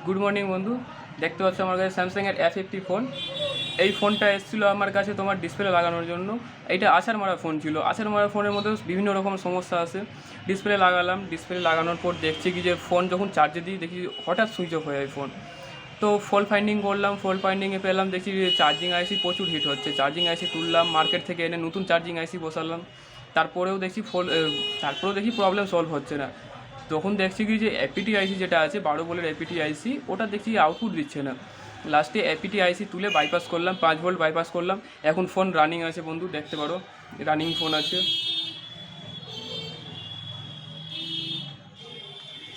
Good morning বন্ধু। দেখতে পাচ্ছ আমার কাছে স্যামসাংয়ের F50 ফোন। এই ফোনটা এসেছিলো আমার কাছে তোমার ডিসপ্লে লাগানোর জন্য। এইটা আছাড় মারা ফোন ছিল। আছাড় মারা ফোনের মধ্যে বিভিন্ন রকম সমস্যা আছে। ডিসপ্লে লাগালাম, ডিসপ্লে লাগানোর পর দেখছি কি যে ফোন যখন চার্জে দিই দেখি হঠাৎ সুইচ অফ হয়ে যায় ফোন। তো ফল্ট ফাইন্ডিং করলাম, ফল্ট ফাইন্ডিংয়ে পেলাম দেখছি যে চার্জিং আইসি প্রচুর হিট হচ্ছে। চার্জিং আইসি তুললাম, মার্কেট থেকে এনে নতুন চার্জিং আইসি বসালাম। তারপরেও দেখি প্রবলেম সলভ হচ্ছে না। তখন দেখছি কি যে এপিটি আইসি যেটা আছে 12 ভোল্টের এপিটি আইসি, ওটা দেখছি আউটপুট দিচ্ছে না। লাস্টে এপিটি আইসি তুলে বাইপাস করলাম, 5 ভোল্ট বাইপাস করলাম। এখন ফোন রানিং আছে বন্ধু, দেখতে পারো রানিং ফোন আছে।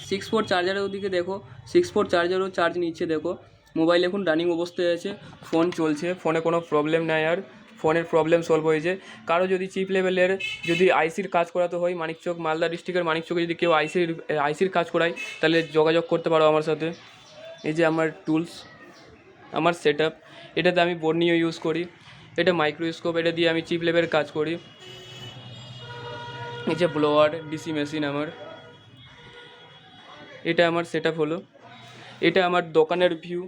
6 পোর্ট চার্জারের ওদিকে দেখো, 6 পোর্ট চার্জারও চার্জ নিচ্ছে দেখো। মোবাইল এখন রানিং অবস্থায় আছে, ফোন চলছে, ফোনে কোনো প্রবলেম নাই। আর ফোনের প্রবলেম সলভ হয়েছে। কারো যদি চিপ লেভেলের যদি আইসির কাজ করাতে হয়, মানিকচক মালদা ডিস্ট্রিক্টের মানিকচকে যদি কেউ আইসির কাজ করায় তাহলে যোগাযোগ করতে পারো আমার সাথে। এই যে আমার টুলস, আমার সেট আপ, এটাতে আমি বর্নিও ইউজ করি। এটা মাইক্রোস্কোপ, এটা দিয়ে আমি চিপ লেভেলের কাজ করি। এই যে ব্লোয়ার ডিসি মেশিন আমার, এটা আমার সেট আপ হলো। এটা আমার দোকানের ভিউ।